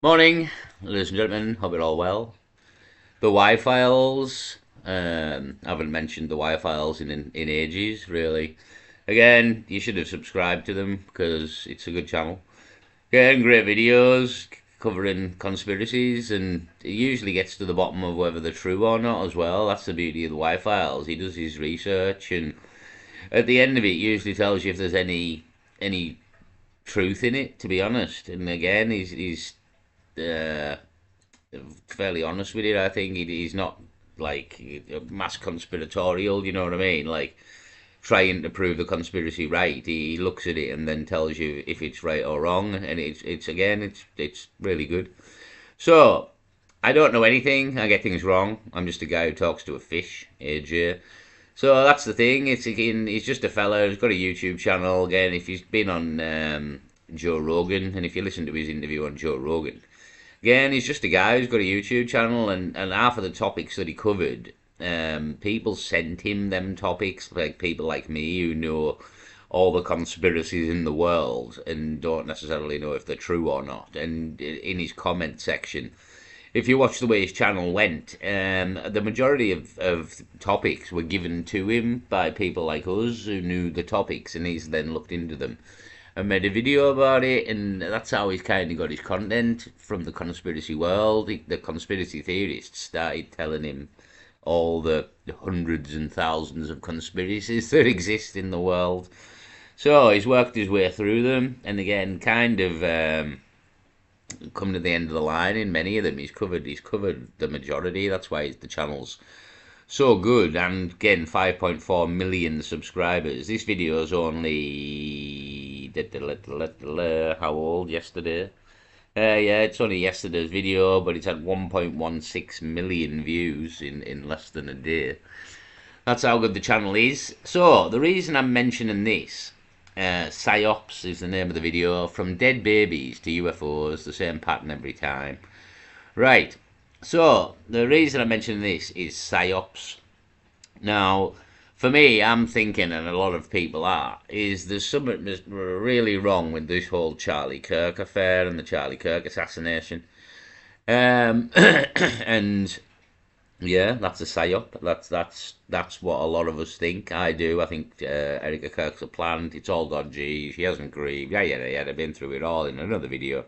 Morning, ladies and gentlemen. Hope you're all well. The Y-Files. I haven't mentioned the Y-Files in ages, really. Again, you should have subscribed to them because it's a good channel. Again, great videos covering conspiracies, and it usually gets to the bottom of whether they're true or not as well. That's the beauty of the Y-Files. He does his research, and at the end of it, usually tells you if there's any truth in it. To be honest, and again, he's uh, fairly honest with it. I think he's not like mass conspiratorial. You know what I mean? Like trying to prove the conspiracy right. He looks at it and then tells you if it's right or wrong, and it's really good. So I don't know anything. I get things wrong. I'm just a guy who talks to a fish, AJ. So that's the thing. It's again, he's just a fella who's got a YouTube channel. Again, if he's been on Joe Rogan, and if you listen to his interview on Joe Rogan, again, he's just a guy who's got a YouTube channel, and half of the topics that he covered, people sent him them topics, like people like me who know all the conspiracies in the world and don't necessarily know if they're true or not. And in his comment section, if you watch the way his channel went, the majority of topics were given to him by people like us who knew the topics, and he's then looked into them and made a video about it, and that's how he's kind of got his content from the conspiracy world. The conspiracy theorists started telling him all the hundreds and thousands of conspiracies that exist in the world. So he's worked his way through them, and again, kind of come to the end of the line in many of them. He's covered the majority. That's why the channel's so good. And again, 5.4 million subscribers. This video is only how old? Yesterday. Yeah, it's only yesterday's video, but it's had 1.16 million views in less than a day. That's how good the channel is. So the reason I'm mentioning this, Psyops is the name of the video. From dead babies to UFOs, the same pattern every time. Right. So the reason I'm mentioning this is Psyops. Now, for me, I'm thinking, and a lot of people are, is there's something really wrong with this whole Charlie Kirk affair and the Charlie Kirk assassination. And yeah, that's a psyop. That's what a lot of us think. I do. I think Erica Kirk's a plant. It's all dodgy. She hasn't grieved. Yeah. I've been through it all in another video.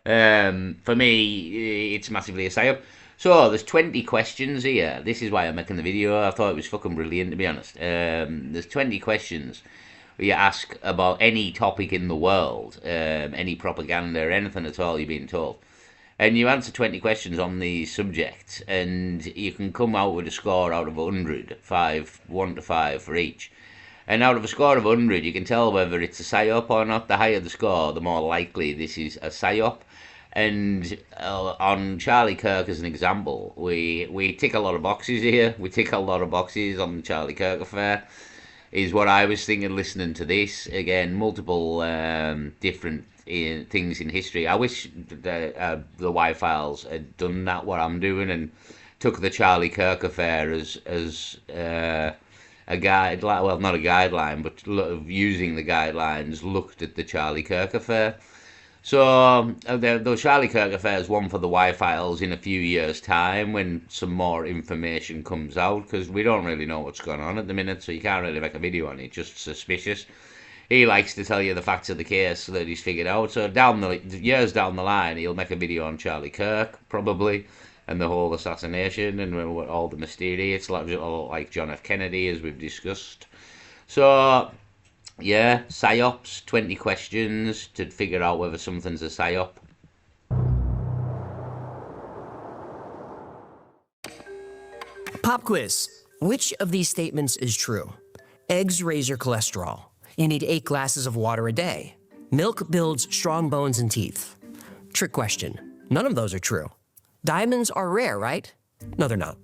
For me, it's massively a psyop. So there's 20 questions here. This is why I'm making the video. I thought it was fucking brilliant, to be honest. There's 20 questions where you ask about any topic in the world, any propaganda, anything at all you're being told. And you answer 20 questions on the subject, and you can come out with a score out of 100, 1 to 5 for each. And out of a score of 100, you can tell whether it's a psyop or not. The higher the score, the more likely this is a psyop. And on Charlie Kirk, as an example, we tick a lot of boxes here. We tick a lot of boxes on the Charlie Kirk affair, is what I was thinking listening to this. Again, multiple different things in history. I wish the Y-Files had done that, what I'm doing, and took the Charlie Kirk affair as a guideline, well, not a guideline, but using the guidelines, looked at the Charlie Kirk affair. So the Charlie Kirk affair is one for the Y-Files in a few years' time when some more information comes out, because we don't really know what's going on at the minute, so you can't really make a video on it, just suspicious. He likes to tell you the facts of the case that he's figured out, so years down the line, he'll make a video on Charlie Kirk, probably, and the whole assassination, and all the mysterious, like John F. Kennedy, as we've discussed. So yeah, psyops, 20 questions to figure out whether something's a psyop. Pop quiz. Which of these statements is true? Eggs raise your cholesterol. You need 8 glasses of water a day. Milk builds strong bones and teeth. Trick question. None of those are true. Diamonds are rare, right? No, they're not.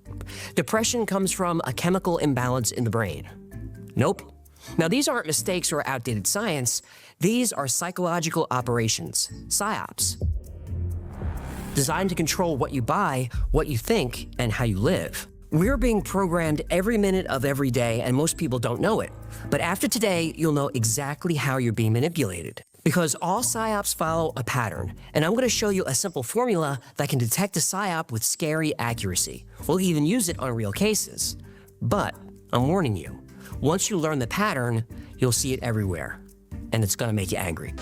Depression comes from a chemical imbalance in the brain. Nope. Now, these aren't mistakes or outdated science. These are psychological operations, psyops, designed to control what you buy, what you think, and how you live. We're being programmed every minute of every day, and most people don't know it. But after today, you'll know exactly how you're being manipulated. Because all psyops follow a pattern, and I'm going to show you a simple formula that can detect a psyop with scary accuracy. We'll even use it on real cases. But I'm warning you, once you learn the pattern, you'll see it everywhere, and it's going to make you angry.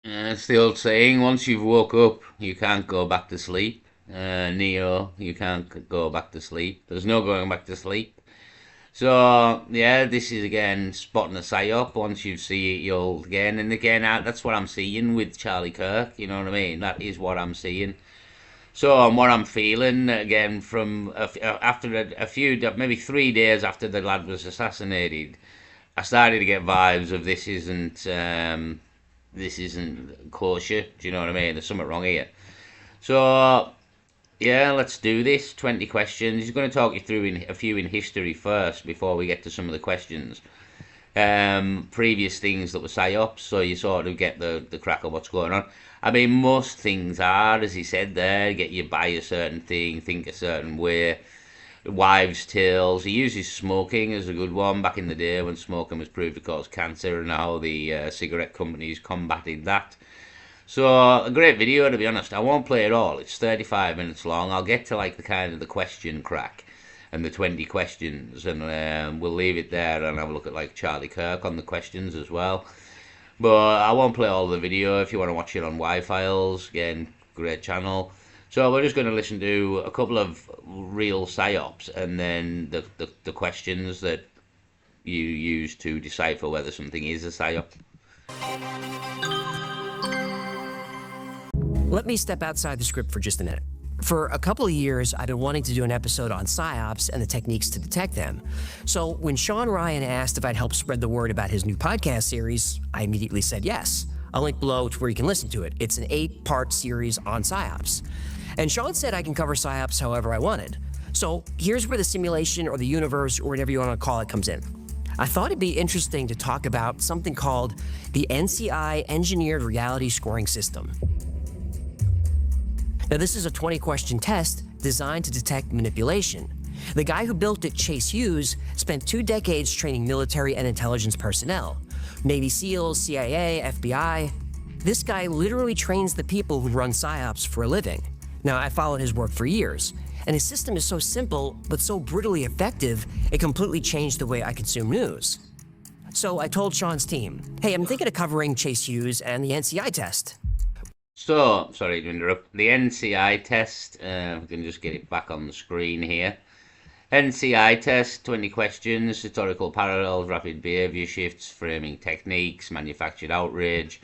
It's the old saying, once you've woke up, you can't go back to sleep. Neo, you can't go back to sleep. There's no going back to sleep. So, yeah, this is again spotting a psyop. Once you see it, you'll again and again. That's what I'm seeing with Charlie Kirk, you know what I mean? That is what I'm seeing. So, and what I'm feeling again from after a few, maybe 3 days after the lad was assassinated, I started to get vibes of this isn't kosher. Do you know what I mean? There's something wrong here. So, yeah, let's do this. 20 questions. He's going to talk you through a few in history first before we get to some of the questions. Previous things that were psyops, so you sort of get the crack of what's going on. I mean, most things are, as he said there, get you buy a certain thing, think a certain way. Wives' tales. He uses smoking as a good one back in the day when smoking was proved to cause cancer and how the cigarette companies combated that. So, a great video, to be honest. I won't play it all. It's 35 minutes long. I'll get to like the kind of the question crack and the 20 questions, and we'll leave it there and have a look at like Charlie Kirk on the questions as well. But I won't play all the video. If you want to watch it on Y-Files, again, great channel. So we're just going to listen to a couple of real psyops and then the questions that you use to decipher whether something is a psyop. Let me step outside the script for just a minute. For a couple of years, I've been wanting to do an episode on psyops and the techniques to detect them. So when Sean Ryan asked if I'd help spread the word about his new podcast series, I immediately said yes. I'll link below to where you can listen to it. It's an 8-part series on psyops. And Sean said I can cover psyops however I wanted. So here's where the simulation or the universe or whatever you want to call it comes in. I thought it'd be interesting to talk about something called the NCI Engineered Reality Scoring System. Now, this is a 20-question test designed to detect manipulation. The guy who built it, Chase Hughes, spent 2 decades training military and intelligence personnel. Navy SEALs, CIA, FBI. This guy literally trains the people who run psyops for a living. Now, I followed his work for years, and his system is so simple, but so brutally effective, it completely changed the way I consume news. So I told Sean's team, hey, I'm thinking of covering Chase Hughes and the NCI test. So, sorry to interrupt. The NCI test, we can just get it back on the screen here. NCI test, 20 questions, historical parallels, rapid behavior shifts, framing techniques, manufactured outrage.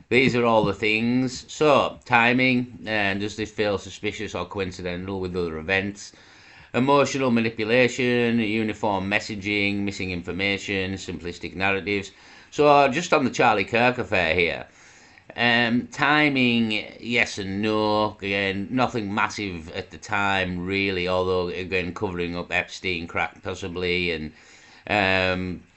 These are all the things. So, timing, does this feel suspicious or coincidental with other events? Emotional manipulation, uniform messaging, missing information, simplistic narratives. So, just on the Charlie Kirk affair here. Timing, yes and no. Again, nothing massive at the time, really. Although, again, covering up Epstein crack possibly, and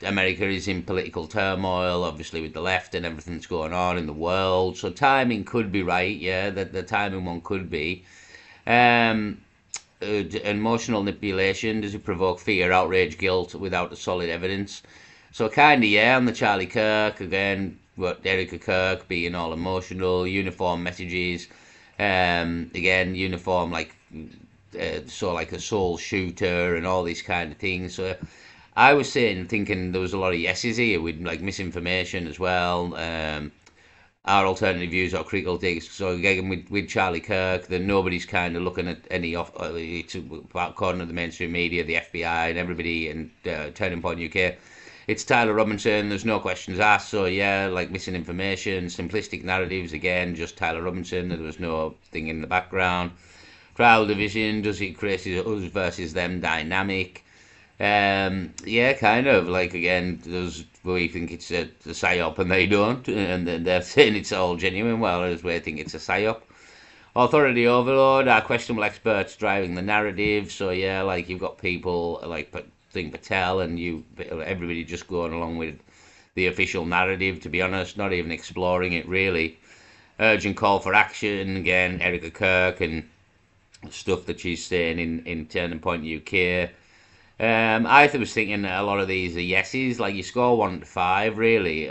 America is in political turmoil, obviously with the left and everything that's going on in the world. So timing could be right. Yeah, the timing one could be. Emotional manipulation, does it provoke fear, outrage, guilt without the solid evidence? So kind of, yeah, on the Charlie Kirk, again, what Erica Kirk being all emotional, uniform messages, again, uniform, like, so like a soul shooter and all these kind of things. So I was thinking there was a lot of yeses here with like misinformation as well. Our alternative views or critical takes. So again, with Charlie Kirk, that nobody's kind of looking at any off, according to the mainstream media, the FBI and everybody, and Turning Point UK. It's Tyler Robinson. There's no questions asked. So yeah, like missing information, simplistic narratives. Again, just Tyler Robinson. There was no thing in the background. Trial division. Does it create us versus them dynamic? Yeah, kind of. Like, again, those we think it's a psyop and they don't, and then they're saying it's all genuine, well, as we think it's a psyop. Authority overload, our questionable experts driving the narrative. So yeah, like you've got people like Singh Patel and everybody just going along with the official narrative, to be honest, not even exploring it really. Urgent call for action, again, Erica Kirk and stuff that she's saying in Turning Point UK. I was thinking a lot of these are yeses, like you score 1 to 5 really.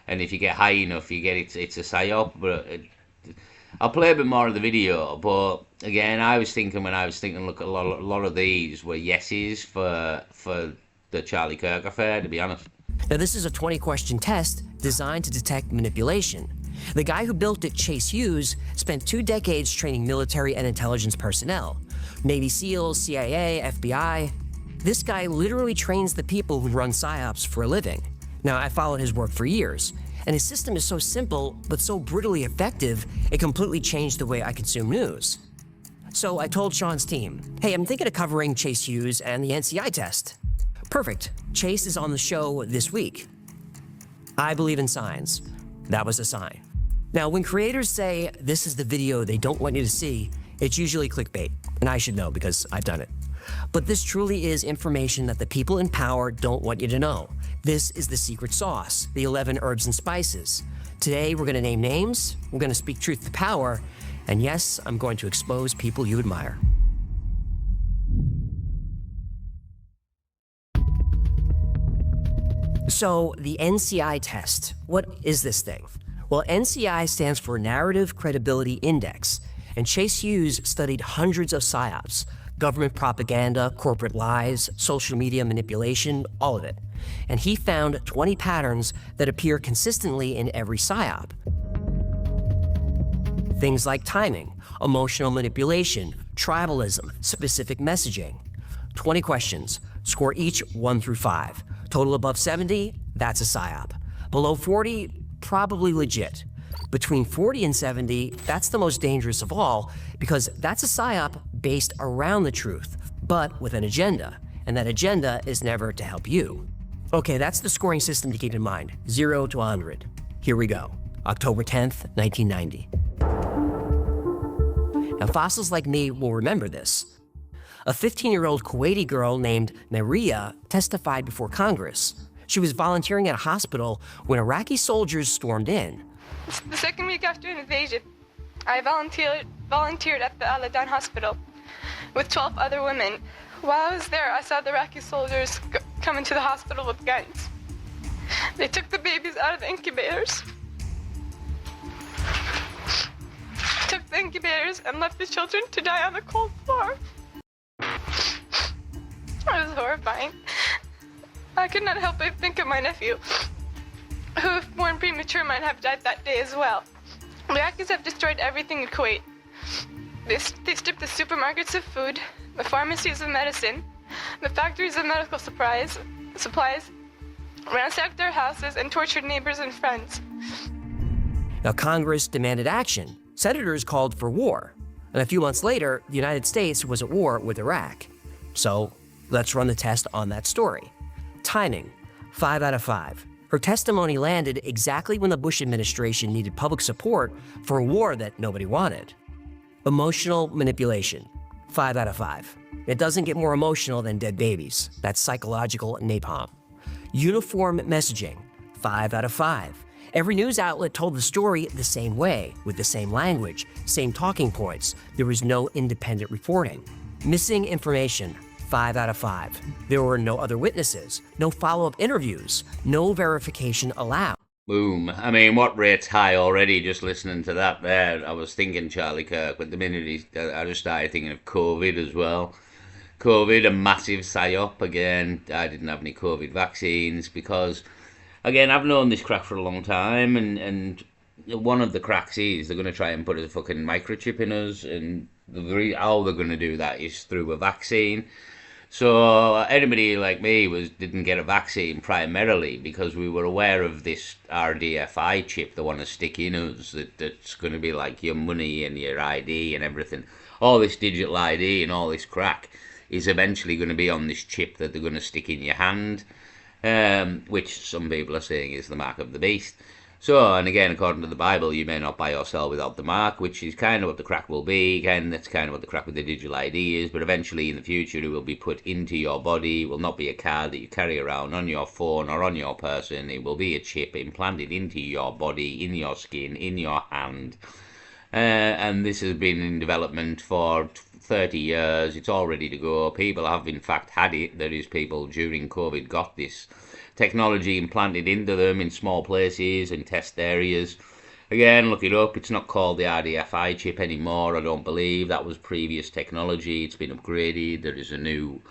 and if you get high enough, you get it's a psyop. But I'll play a bit more of the video. But again, I was thinking when I was thinking, look, a lot of these were yeses for the Charlie Kirk affair. To be honest. Now, this is a 20-question test designed to detect manipulation. The guy who built it, Chase Hughes, spent 2 decades training military and intelligence personnel. Navy SEALs, CIA, FBI. This guy literally trains the people who run PSYOPs for a living. Now, I followed his work for years, and his system is so simple, but so brutally effective, it completely changed the way I consume news. So I told Sean's team, hey, I'm thinking of covering Chase Hughes and the NCI test. Perfect. Chase is on the show this week. I believe in signs. That was a sign. Now, when creators say this is the video they don't want you to see, it's usually clickbait, and I should know because I've done it. But this truly is information that the people in power don't want you to know. This is the secret sauce, the 11 herbs and spices. Today, we're going to name names, we're going to speak truth to power, and yes, I'm going to expose people you admire. So, the NCI test, what is this thing? Well, NCI stands for Narrative Credibility Index, and Chase Hughes studied hundreds of PSYOPs, government propaganda, corporate lies, social media manipulation, all of it. And he found 20 patterns that appear consistently in every PSYOP. Things like timing, emotional manipulation, tribalism, specific messaging. 20 questions, score each 1 through 5. Total above 70, that's a PSYOP. Below 40, probably legit. Between 40 and 70, that's the most dangerous of all because that's a PSYOP based around the truth, but with an agenda, and that agenda is never to help you. Okay, that's the scoring system to keep in mind, 0 to 100. Here we go, October 10th, 1990. Now, fossils like me will remember this. A 15-year-old Kuwaiti girl named Maria testified before Congress. She was volunteering at a hospital when Iraqi soldiers stormed in. The second week after an invasion, I volunteered at the Al-Adan hospital with 12 other women. While I was there, I saw the Iraqi soldiers come into the hospital with guns. They took the babies out of the incubators, took the incubators and left the children to die on the cold floor. It was horrifying. I could not help but think of my nephew, who, if born premature, might have died that day as well. The Iraqis have destroyed everything in Kuwait. They stripped the supermarkets of food, the pharmacies of medicine, the factories of medical supplies, ransacked their houses, and tortured neighbors and friends. Now, Congress demanded action. Senators called for war. And a few months later, the United States was at war with Iraq. So, let's run the test on that story. Timing, 5 out of 5. Her testimony landed exactly when the Bush administration needed public support for a war that nobody wanted. Emotional manipulation, 5 out of 5. It doesn't get more emotional than dead babies. That's psychological napalm. Uniform messaging, 5 out of 5. Every news outlet told the story the same way, with the same language, same talking points. There was no independent reporting. Missing information, 5 out of 5. There were no other witnesses, no follow-up interviews, no verification allowed. Boom. I mean, what rate's high already just listening to that there? I was thinking Charlie Kirk, but the minute I just started thinking of COVID as well. COVID, a massive psyop. Again, I didn't have any COVID vaccines because, again, I've known this crack for a long time, and one of the cracks is they're going to try and put a fucking microchip in us, and how they're going to do that is through a vaccine. So anybody like me didn't get a vaccine primarily because we were aware of this RDFI chip they want to stick in us that's going to be like your money and your ID and everything. All this digital ID and all this crack is eventually going to be on this chip that they're going to stick in your hand, which some people are saying is the mark of the beast. So, and again, according to the Bible, you may not buy or sell without the mark, which is kind of what the crack will be. Again, that's kind of what the crack with the digital ID is, but eventually in the future it will be put into your body. It will not be a card that you carry around on your phone or on your person. It will be a chip implanted into your body, in your skin, in your hand. And this has been in development for 30 years. It's all ready to go. People have in fact had it. There is people during COVID got this technology implanted into them in small places and test areas. Again, look it up. It's not called the RDFI chip anymore, I don't believe. That was previous technology. It's been upgraded. There is a new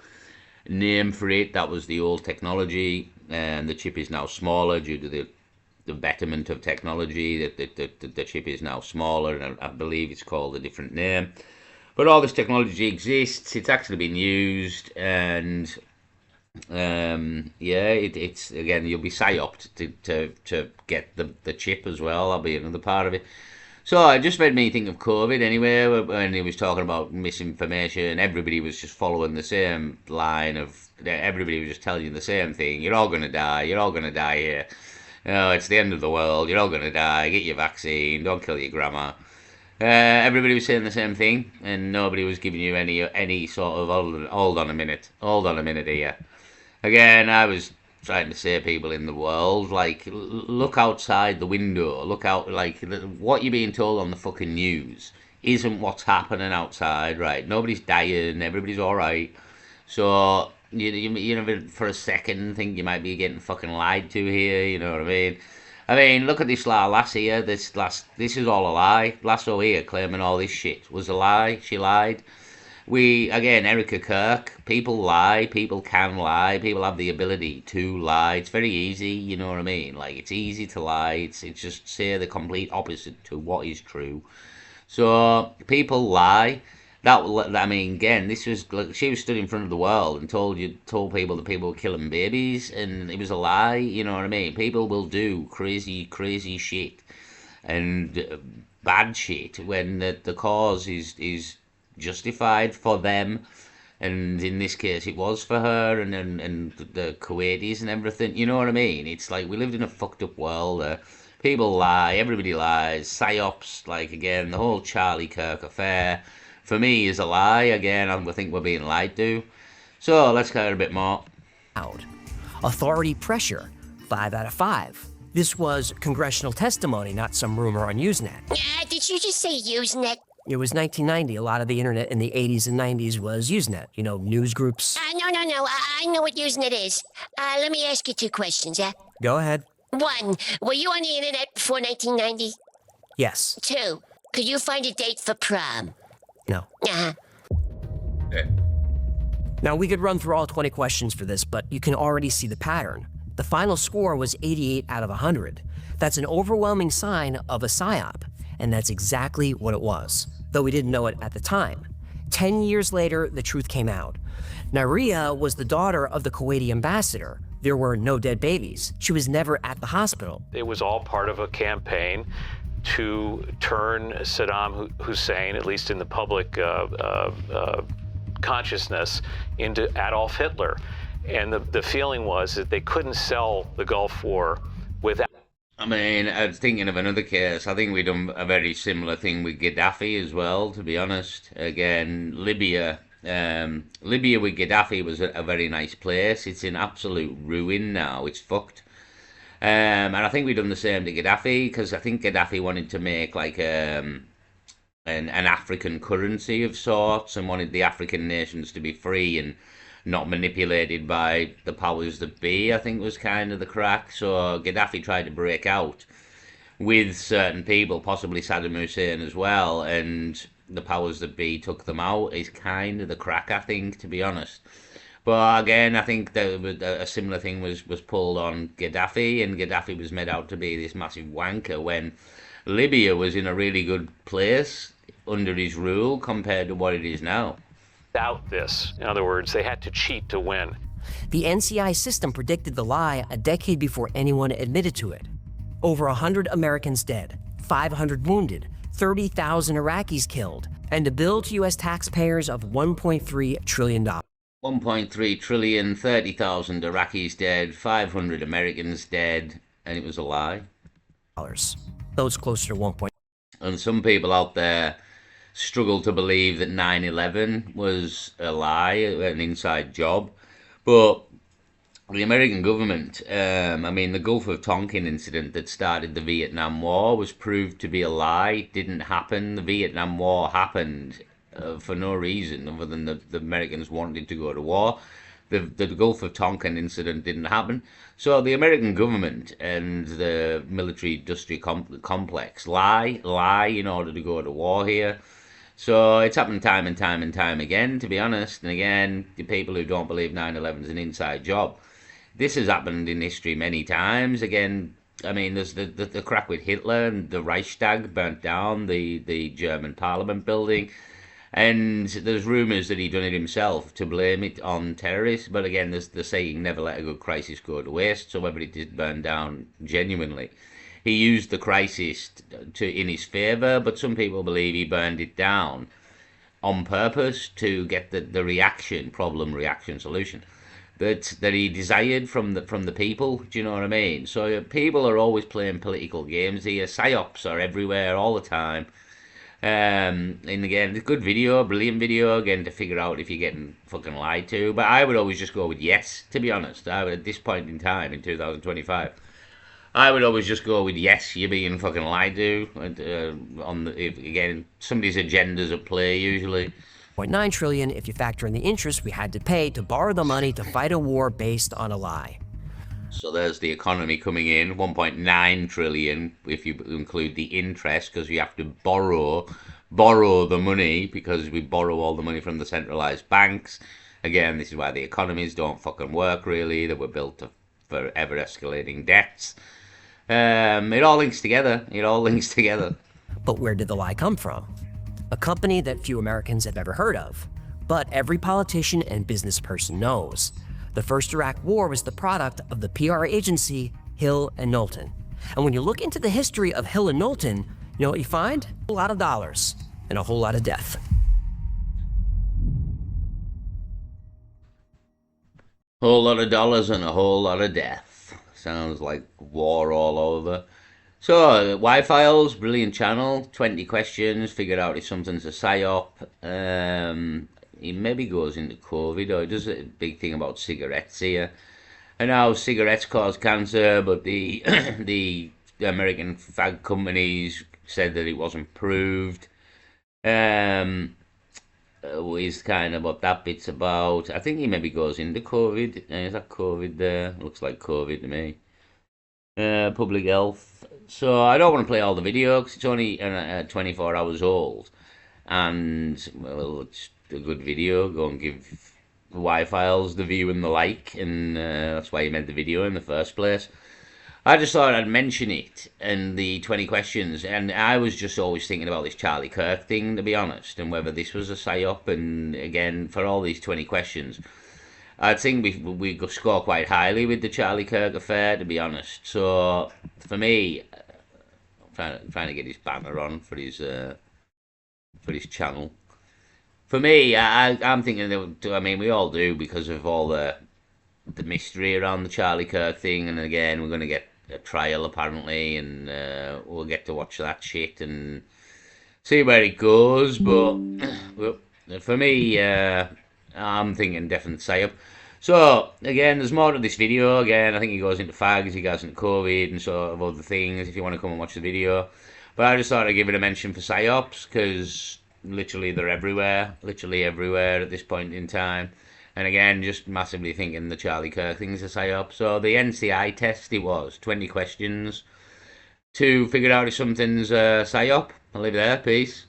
name for it. That was the old technology, and the chip is now smaller due to the betterment of technology. The chip is now smaller, and I believe it's called a different name. But all this technology exists. It's actually been used, and yeah, it's again, you'll be psyoped to get the chip as well. That'll be another part of it. So it just made me think of COVID anyway, when he was talking about misinformation. Everybody was just following the same line of, everybody was just telling you the same thing. You're all going to die. You're all going to die here. It's the end of the world. You're all going to die. Get your vaccine. Don't kill your grandma. Everybody was saying the same thing, and nobody was giving you any sort of, hold on a minute. Hold on a minute here. Again, I was trying to say, people in the world, like, look outside the window, look out, like, what you're being told on the fucking news isn't what's happening outside, right? Nobody's dying, everybody's alright. So you never for a second think you might be getting fucking lied to here, you know what I mean? I mean, look at this lass here. This is all a lie. Lasso here claiming all this shit was a lie. She lied. Again, Erica Kirk, people lie, people can lie, people have the ability to lie. It's very easy, you know what I mean? Like, it's easy to lie. It's just say the complete opposite to what is true. So people lie. I mean, again, this was like, she was stood in front of the world and told people that people were killing babies, and it was a lie. You know what I mean? People will do crazy shit and bad shit when the cause is justified for them, and in this case it was for her and the Kuwaitis and everything. You know what I mean? It's like we lived in a fucked up world. People lie, everybody lies. Psyops, like, again, the whole Charlie Kirk affair, for me, is a lie. Again, I think we're being lied to. So let's cover a bit more. Authority pressure, 5 out of 5. This was congressional testimony, not some rumor on Usenet. Did you just say Usenet? It was 1990. A lot of the internet in the 80s and 90s was Usenet. You know, news groups. No. I know what Usenet is. Let me ask you 2 questions, Go ahead. 1, were you on the internet before 1990? Yes. 2, could you find a date for prom? No. Uh-huh. Now, we could run through all 20 questions for this, but you can already see the pattern. The final score was 88 out of 100. That's an overwhelming sign of a psyop, and that's exactly what it was, though we didn't know it at the time. 10 years later, the truth came out. Naria was the daughter of the Kuwaiti ambassador. There were no dead babies. She was never at the hospital. It was all part of a campaign to turn Saddam Hussein, at least in the public consciousness, into Adolf Hitler. And the feeling was that they couldn't sell the Gulf War without... I mean, I was thinking of another case. I think we've done a very similar thing with Gaddafi as well, to be honest. Again, Libya with Gaddafi was a very nice place. It's in absolute ruin now. It's fucked. And I think we've done the same to Gaddafi, because I think Gaddafi wanted to make like an African currency of sorts, and wanted the African nations to be free and not manipulated by the powers that be, I think was kind of the crack. So Gaddafi tried to break out with certain people, possibly Saddam Hussein as well, and the powers that be took them out, is kind of the crack, I think, to be honest. But again, I think that a similar thing was pulled on Gaddafi, and Gaddafi was made out to be this massive wanker when Libya was in a really good place under his rule compared to what it is now. Without this, in other words, they had to cheat to win. The NCI system predicted the lie a decade before anyone admitted to it. Over 100 Americans dead, 500 wounded, 30,000 Iraqis killed, and a bill to U.S. taxpayers of $1.3 trillion. 1.3 trillion, 30,000 Iraqis dead, 500 Americans dead, and it was a lie. Though it's closer to 1. And some people out there struggle to believe that 9/11 was a lie, an inside job. But the American government, I mean, the Gulf of Tonkin incident that started the Vietnam War was proved to be a lie. It didn't happen. The Vietnam War happened for no reason other than the Americans wanted to go to war. the Gulf of Tonkin incident didn't happen. So the American government and the military-industrial complex lie in order to go to war here. So it's happened time and time and time again, to be honest. And again, the people who don't believe 9/11 is an inside job. This has happened in history many times. Again, I mean, there's the crack with Hitler and the Reichstag burnt down, the German Parliament building. And there's rumours that he done it himself to blame it on terrorists. But again, there's the saying, never let a good crisis go to waste. So whether it did burn down genuinely, he used the crisis in his favour. But some people believe he burned it down on purpose to get the reaction, problem, reaction, solution that he desired from the people. Do you know what I mean? So people are always playing political games here. Psyops are everywhere all the time. And again, good video, brilliant video, again, to figure out if you're getting fucking lied to. But I would always just go with yes, to be honest. I would, at this point in time, in 2025, I would always just go with yes, you're being fucking lied to. Again, somebody's agenda's at play, usually. $0.9 trillion if you factor in the interest we had to pay to borrow the money to fight a war based on a lie. So there's the economy coming in, 1.9 trillion if you include the interest, because we have to borrow the money because we borrow all the money from the centralized banks. Again, this is why the economies don't fucking work really. They were built for ever escalating debts. It all links together. It all links together. But where did the lie come from? A company that few Americans have ever heard of, but every politician and business person knows. The first Iraq War was the product of the PR agency Hill and Knowlton. And when you look into the history of Hill and Knowlton, you know what you find? A lot of dollars and a whole lot of death. Whole lot of dollars and a whole lot of death. Sounds like war all over. So, Y-Files, brilliant channel, 20 questions, figured out if something's a psyop. He maybe goes into COVID, or he does a big thing about cigarettes here. And now cigarettes cause cancer, but the the American fag companies said that it wasn't proved. Is kind of what that bit's about. I think he maybe goes into COVID. Is that COVID there? Looks like COVID to me. Public health. So I don't want to play all the video because it's only 24 hours old. And, well, it's a good video. Go and give the Y-Files the view and the like. And that's why you made the video in the first place. I just thought I'd mention it and the 20 questions. And I was just always thinking about this Charlie Kirk thing, to be honest. And whether this was a psyop. And again, for all these 20 questions, I think we score quite highly with the Charlie Kirk affair, to be honest. So, for me, I'm trying to get his banner on for his channel. For me, I'm thinking that, I mean, we all do because of all the mystery around the Charlie Kirk thing. And again, we're going to get a trial apparently, and we'll get to watch that shit and see where it goes. But for me, I'm thinking definite Psyop. So, again, there's more to this video. Again, I think he goes into fags, he goes into COVID and sort of other things, if you want to come and watch the video. But I just thought I'd give it a mention for Psyops, because literally they're everywhere. Literally everywhere at this point in time. And again, just massively thinking the Charlie Kirk thing's a Psyop. So, the NCI test, it was 20 questions to figure out if something's a Psyop. I'll leave it there. Peace.